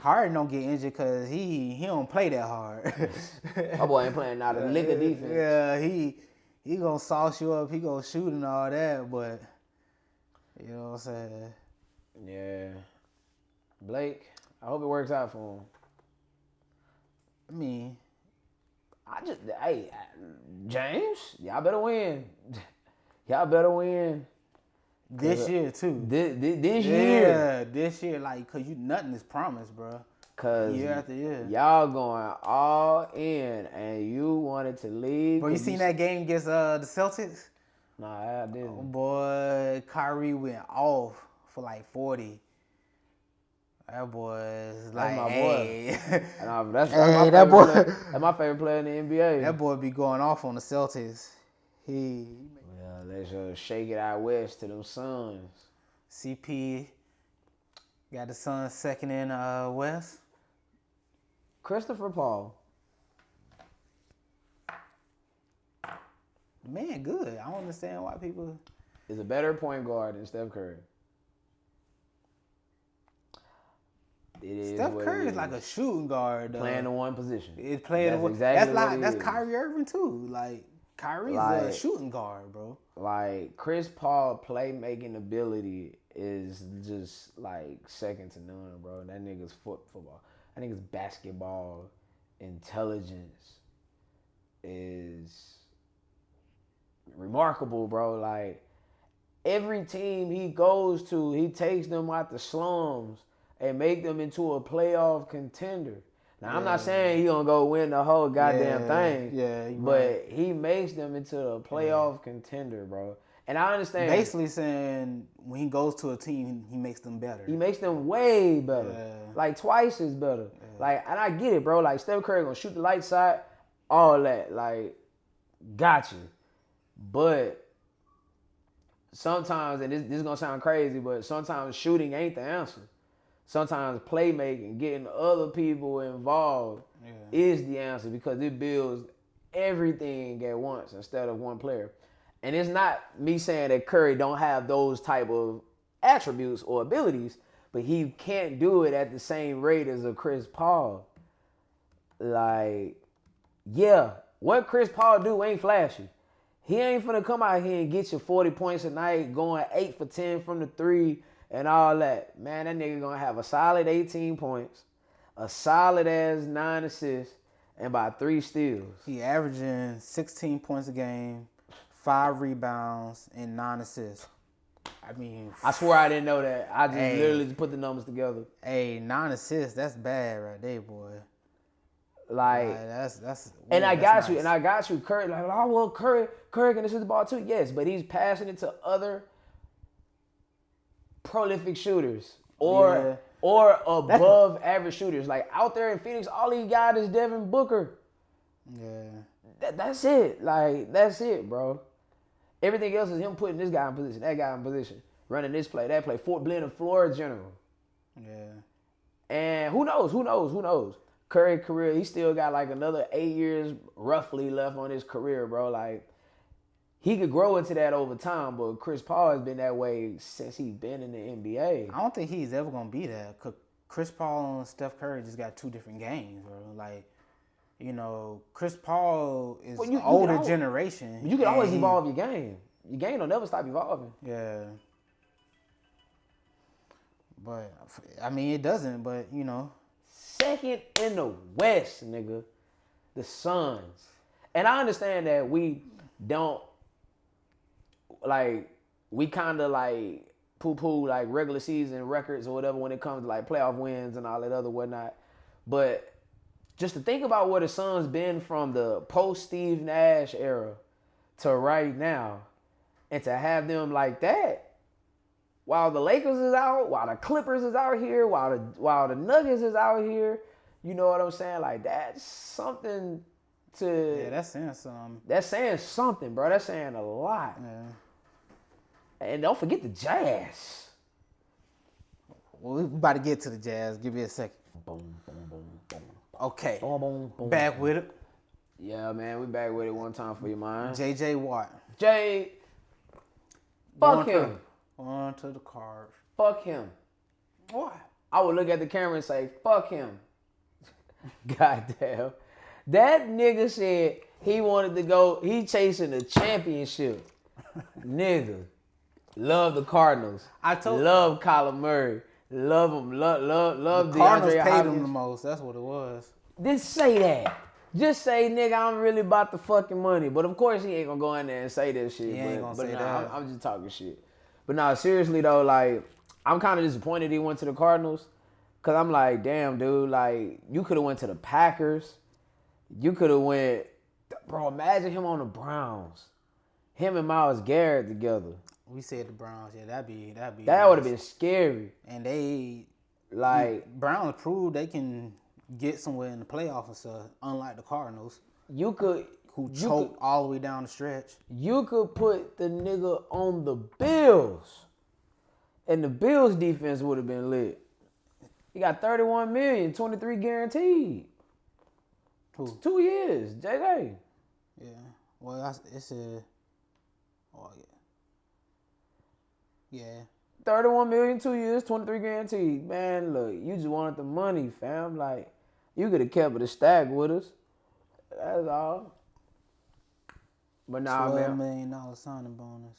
don't get injured because he don't play that hard. My boy ain't playing not a lick of defense. Yeah, he gonna sauce you up. He gonna shoot and all that, but you know what I'm saying. Yeah. Blake, I hope it works out for him. I mean, Hey, James, y'all better win. Y'all better win. this year too. This year. Yeah, this year, like, cause nothing is promised, bro. Cause year after year, y'all going all in, and you wanted to leave. Bro, you seen that game against the Celtics? Nah, I didn't. Oh, boy, Kyrie went off for like 40. That boy is like, my hey. boy. That's my favorite player in the NBA. That boy be going off on the Celtics. Well, let's just shake it out west to them Suns. CP got the Suns second in West. Christopher Paul. Man, good. I don't understand why people is a better point guard than Steph Curry. Steph Curry is like a shooting guard. Playing the one position. It's playing the one. Exactly that's Kyrie Irving too. Like Kyrie's a shooting guard, bro. Like Chris Paul playmaking ability is just like second to none, bro. That nigga's football. That nigga's basketball intelligence is remarkable, bro. Like every team he goes to, he takes them out the slums and make them into a playoff contender. Now, I'm not saying he gonna go win the whole goddamn thing. Yeah, but he makes them into a playoff contender, bro. And I understand. Basically saying when he goes to a team, he makes them better. He makes them way better. Yeah. Like twice as better. Yeah. Like, and I get it, bro. Like Steph Curry gonna shoot the light side, all that. Like, got you. But sometimes, and this is gonna sound crazy, but sometimes shooting ain't the answer. Sometimes playmaking, getting other people involved is the answer because it builds everything at once instead of one player. And it's not me saying that Curry don't have those type of attributes or abilities, but he can't do it at the same rate as a Chris Paul. Like, yeah, what Chris Paul do ain't flashy. He ain't finna come out here and get you 40 points a night, going 8 for 10 from the three, and all that. Man, that nigga gonna have a solid 18 points, a solid ass 9 assists, and about 3 steals. He averaging 16 points a game, 5 rebounds, and 9 assists. I mean, I swear I didn't know that. I just literally just put the numbers together. Hey, 9 assists, that's bad right there, boy. Like that's and I got you, nice. and I got you. Curry, like, oh well, Curry can assist the ball too. Yes, but he's passing it to other prolific shooters or above average shooters. Like out there in Phoenix, all he got is Devin Booker. Yeah. That's it. Like, that's it, bro. Everything else is him putting this guy in position, that guy in position, running this play, that play, blending floor general. Yeah. And who knows? Curry career, he still got like another 8 years roughly left on his career, bro. Like, he could grow into that over time, but Chris Paul has been that way since he's been in the NBA. I don't think he's ever going to be that. Cause Chris Paul and Steph Curry just got 2 different games, bro. Like, you know, Chris Paul is older generation. You can always evolve your game. Your game don't never stop evolving. Yeah. But, I mean, it doesn't, but, you know. Second in the West, nigga. The Suns. And I understand that we don't, like, we kind of, like, poo-poo, like, regular season records or whatever when it comes to, like, playoff wins and all that other whatnot. But just to think about where the Suns been from the post-Steve Nash era to right now, and to have them like that, while the Lakers is out, while the Clippers is out here, while the Nuggets is out here, you know what I'm saying? Like, that's something to... Yeah, that's saying something. That's saying something, bro. That's saying a lot. Yeah. And don't forget the Jazz. Well, we about to get to the Jazz. Give me a second. Boom, boom, boom, boom. Okay. Boom, boom, boom. Back with it. Yeah, man. We back with it one time for your mind. J.J. Watt. Fuck him. On to the Cards. Fuck him. Why? I would look at the camera and say, fuck him. Goddamn. That nigga said He wanted to go. He chasing the championship. Nigga. Love the Cardinals. Love Kyler Murray. Love him. Love the Cardinals DeAndre paid Hopkins. him the most. That's what it was. Just say that. Just say, nigga, I'm really about the fucking money. But of course he ain't gonna go in there and say that shit. He ain't gonna say that. I'm just talking shit. But nah, seriously though, like, I'm kind of disappointed he went to the Cardinals. Cause I'm like, damn, dude, like, you could have went to the Packers. You could have went, bro, imagine him on the Browns. Him and Myles Garrett together. We said the Browns, yeah, that'd be. That would have been scary. And they, like, Browns proved they can get somewhere in the playoffs and stuff. Unlike the Cardinals, who choked all the way down the stretch. You could put the nigga on the Bills, and the Bills defense would have been lit. He got $31 million, 23 guaranteed. Who? 2 years, JJ. Yeah. Well, it's a. Oh yeah. Yeah. 31 million, 2 years, 23 guaranteed. Man, look, you just wanted the money, fam. Like, you could have kept it a stack with us. That's all. But nah, $12 man. million signing bonus.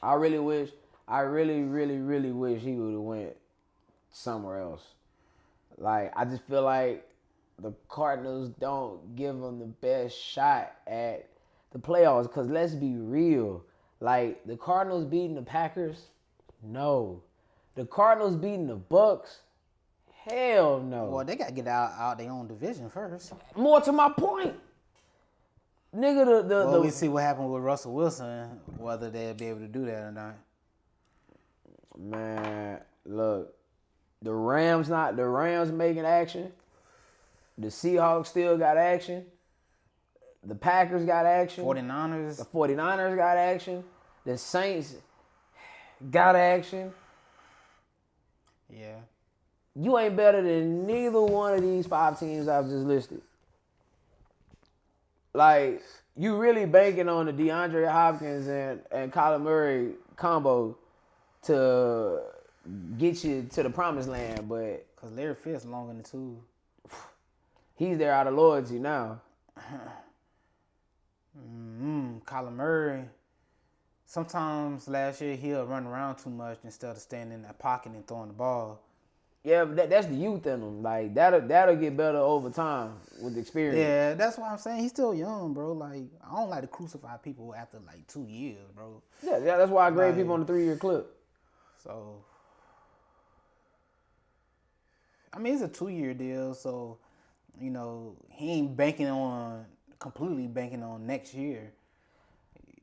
I really, really wish he would have went somewhere else. Like, I just feel like the Cardinals don't give him the best shot at the playoffs. Because let's be real. Like, the Cardinals beating the Packers? No. The Cardinals beating the Bucks? Hell no. Well, they got to get out their own division first. More to my point. Nigga, we see what happened with Russell Wilson, whether they'll be able to do that or not. Man, look. The Rams making action. The Seahawks still got action. The Packers got action. 49ers. The 49ers got action. The Saints got action. Yeah. You ain't better than neither one of these 5 teams I've just listed. Like, you really banking on the DeAndre Hopkins and Kyler Murray combo to get you to the promised land, but because Larry Fitz long in the tooth. He's there out of loyalty now. Kyler Murray. Sometimes last year he'll run around too much instead of standing in that pocket and throwing the ball. Yeah, but that's the youth in him. Like, that'll get better over time with experience. Yeah, that's why I'm saying he's still young, bro. Like, I don't like to crucify people after like 2 years, bro. Yeah, that's why I grade people on the 3-year clip. So, I mean, it's a 2-year deal, so, you know, he ain't completely banking on next year.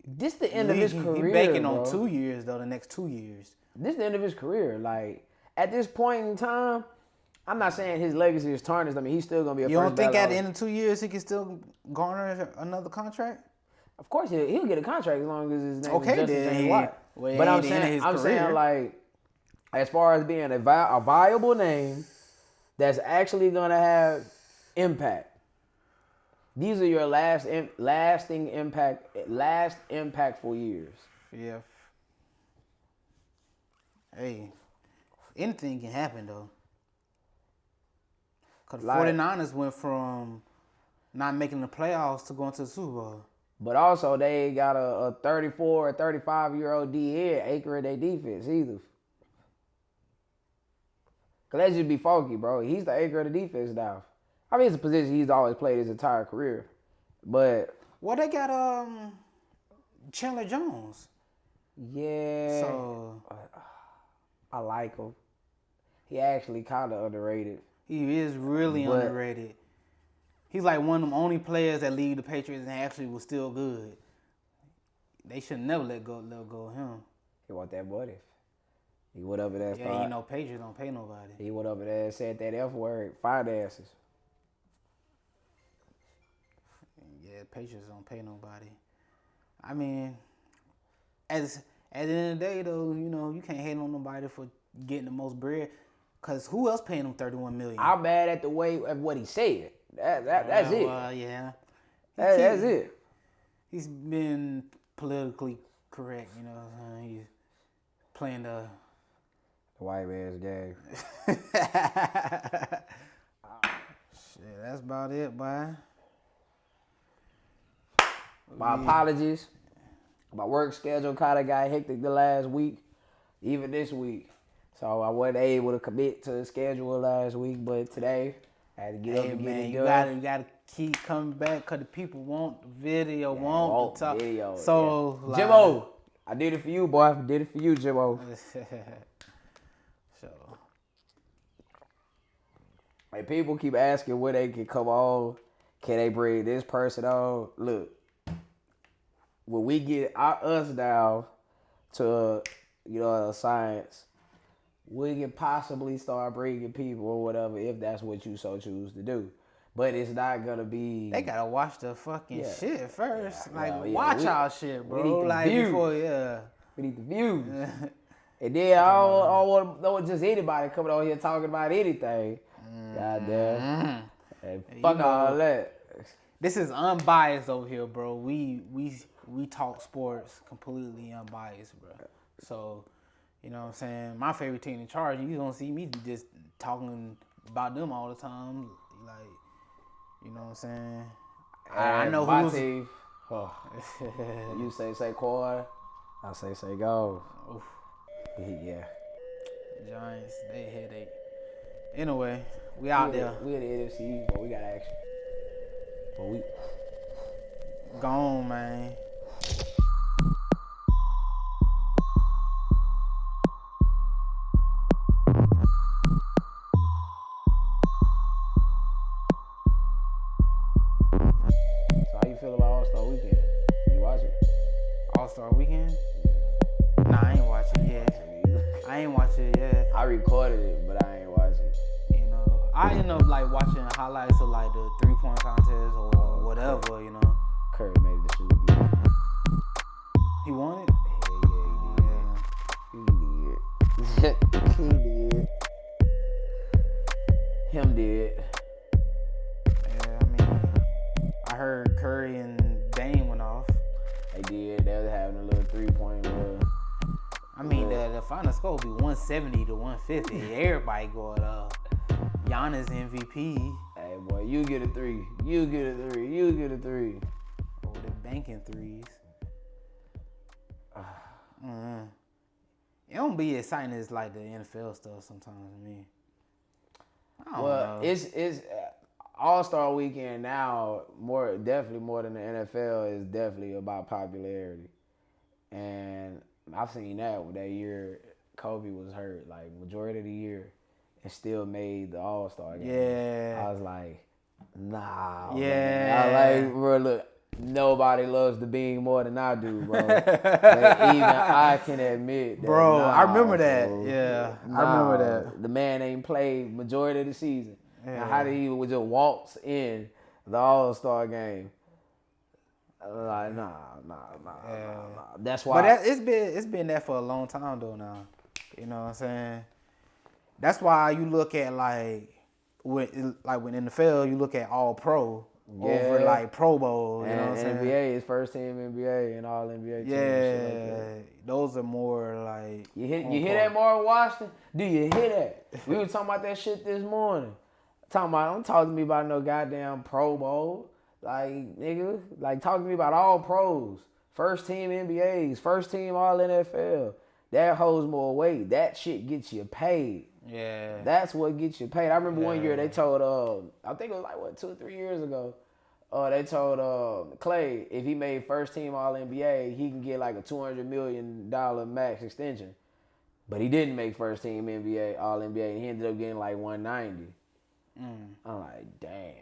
This the end of his career, He's banking on 2 years, though, the next 2 years. This the end of his career. Like, at this point in time, I'm not saying his legacy is tarnished. I mean, he's still going to be a first ballot. You don't think at the end of 2 years he can still garner another contract? Of course, he'll get a contract as long as his name is Justin then. James Watt. Well, but I'm saying, like, as far as being a viable name that's actually going to have impact, these are your last impactful years. Yeah. Hey, anything can happen, though. Because the 49ers went from not making the playoffs to going to the Super Bowl. But also, they got a 34 or 35-year-old DN anchoring their defense either. Because that just be funky, bro. He's the anchor of the defense now. I mean, it's a position he's always played his entire career. But... Well, they got Chandler Jones. Yeah. So... I like him. He actually kind of underrated. He is really underrated. He's like one of them only players that lead the Patriots and actually was still good. They should never let go of him. He want that money. He went over there. Yeah, you know Patriots don't pay nobody. He went over there and said that F word, finances. Yeah, Patriots don't pay nobody. I mean, at the end of the day, though, you know, you can't hate on nobody for getting the most bread. Because who else paying him $31 million? I'm mad at the way of what he said. That's it. Well, yeah. That's it. He's been politically correct, you know. He's playing the white man's game. Shit, that's about it, boy. My apologies. My work schedule kind of got hectic the last week, even this week. So I wasn't able to commit to the schedule last week, but today I had to get up and get it done. You gotta keep coming back because the people want the video, Want the talk. video. So, yeah. Jimbo, I did it for you, boy. I did it for you, Jimbo. So, like, people keep asking when they can come on. Can they bring this person on? Look, when we get us down to, a science, we can possibly start bringing people or whatever if that's what you so choose to do. But it's not going to be... They got to watch the fucking shit first. Watch our shit, bro. We need the views. Before, We need the views. And then I don't want to know just anybody coming on here talking about anything. Goddamn. Hey, fuck all that. This is unbiased over here, bro. We talk sports completely unbiased, bro. So, you know what I'm saying? My favorite team in charge, you don't see me just talking about them all the time. Like, you know what I'm saying? I know my who's... team. Oh. You say Saquon. I say go. Oof. Yeah. Giants, they headache. Anyway, we out there. We in the NFC, but we got action. But we gone, man. So how you feel about All-Star Weekend? Did you watch it? All-Star Weekend? Yeah. Nah, I ain't watch it yet. I ain't watch it yet. I recorded it, but I ain't watch it. You know, I end up like watching highlights of like the 3-point contest or whatever, you know. Curry made the shoot again. He won it? Yeah. He did. Him did. Yeah, I mean, I heard Curry and Dame went off. They did. They was having a little 3-point run. I mean, the final score will be 170 to 150. Everybody going up. Giannis MVP. Hey, boy, you get a 3. You get a 3. You get a 3. Oh, they're banking threes. It don't be exciting as like the NFL stuff sometimes to me. I don't know. It's All-Star Weekend now, definitely more than the NFL, is definitely about popularity. And I've seen that with that year Kobe was hurt, like majority of the year, and still made the All-Star game. Yeah. I was like, nah. Yeah. Man. I like, bro, look, nobody loves the bean more than I do, bro. Even I can admit that. Bro, nah, I remember that. bro. Yeah, Nah, I remember that. The man ain't played majority of the season. Yeah. And how did he just waltz in the All-Star game? Like, nah. That's why. But it's been that for a long time though now. You know what I'm saying? That's why you look at like when NFL, you look at All Pro over like Pro Bowl. You know what I'm saying? NBA is first team NBA and all NBA teams. Yeah, those are more like. You hear that, Marvin Washington? Do you hear that? We were talking about that shit this morning. Don't talk to me about no goddamn Pro Bowl. Like, nigga, like talk to me about all pros. First team NBAs, first team all NFL. That holds more weight. That shit gets you paid. Yeah. That's what gets you paid. I remember one year they told, I think it was like, 2 or 3 years ago, they told Clay if he made first team all NBA, he can get like a $200 million max extension. But he didn't make first team NBA, all NBA, and he ended up getting like 190. I'm like, damn,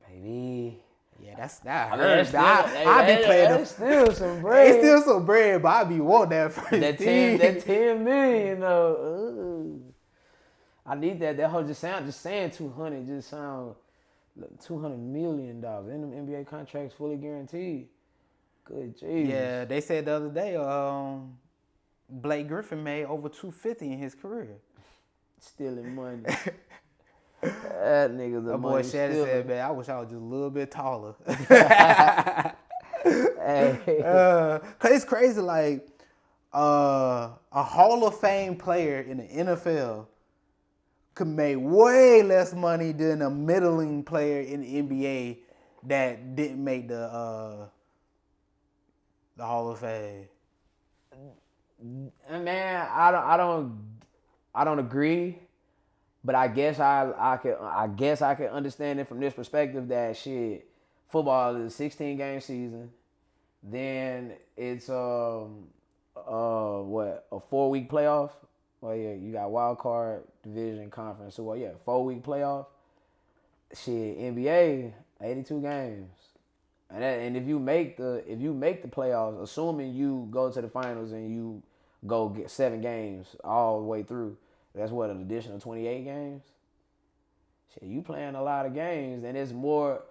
baby. Yeah, that I mean, hurts. I be playing. That's still some bread. It's still some bread, but I be wanting that first that 10 million, though. I need that. That whole just saying 200 just sound $200 million. And them NBA contracts fully guaranteed. Good jeez. Yeah, they said the other day, Blake Griffin made over $250 in his career. Stealing money. That nigga's a boy Shannon said, man, I wish I was just a little bit taller. Hey. Cause it's crazy, like a Hall of Fame player in the NFL could make way less money than a middling player in the NBA that didn't make the Hall of Fame. Man, I don't agree, but I guess I can understand it from this perspective that shit, football is a 16-game season, then it's a 4-week playoff. Well, yeah, you got wild card, division, conference. So 4-week playoff. Shit, NBA 82 games, and if you make the playoffs, assuming you go to the finals and you go get 7 games all the way through, that's what, an additional 28 games. Shit, you playing a lot of games, and it's more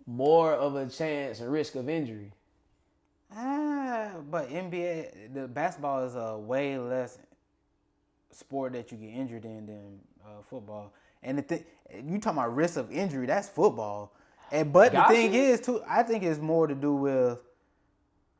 of a chance and risk of injury. But NBA, the basketball is a way less sport that you get injured in than football. And you talking about risk of injury, that's football. But the thing is, too, I think it's more to do with,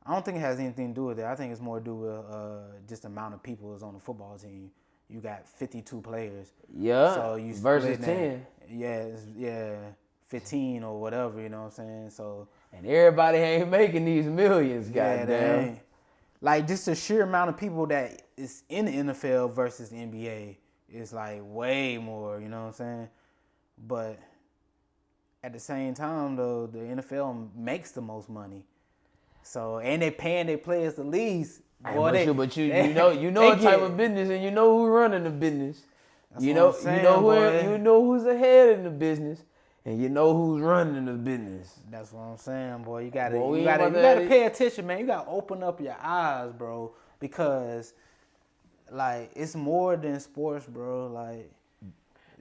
I don't think it has anything to do with it. I think it's more to do with just the amount of people is on the football team. You got 52 players. Yeah, so you versus 10. Yeah, 15 or whatever, you know what I'm saying? So and everybody ain't making these millions, goddamn. Like, just the sheer amount of people that is in the NFL versus the NBA is like way more, you know what I'm saying? But at the same time, though, the NFL makes the most money. So, and they paying their players the least. Boy, but you know what type of business, and you know who's running the business. You know who's ahead in the business, and you know who's running the business. That's what I'm saying, boy. You gotta pay attention, man. You gotta open up your eyes, bro, because like it's more than sports, bro. Like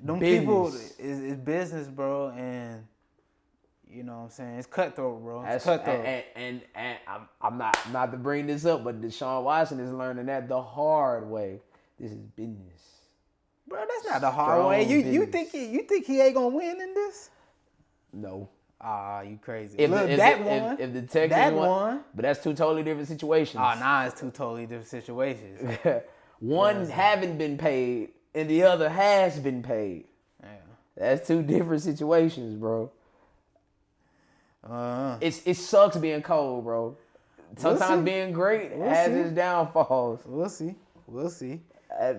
them people is business, bro, and you know what I'm saying? It's cutthroat, bro. It's cutthroat. And I'm not to bring this up, but Deshaun Watson is learning that the hard way. This is business. Bro, that's not the hard way. You think he ain't gonna win in this? No. You crazy. If the Texans won, but that's two totally different situations. It's two totally different situations. One haven't been paid, and the other has been paid. Yeah. That's two different situations, bro. It sucks being cold, bro. Sometimes being great has its downfalls. We'll see.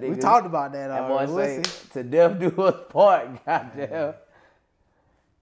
We talked about that already. To death do us part, goddamn.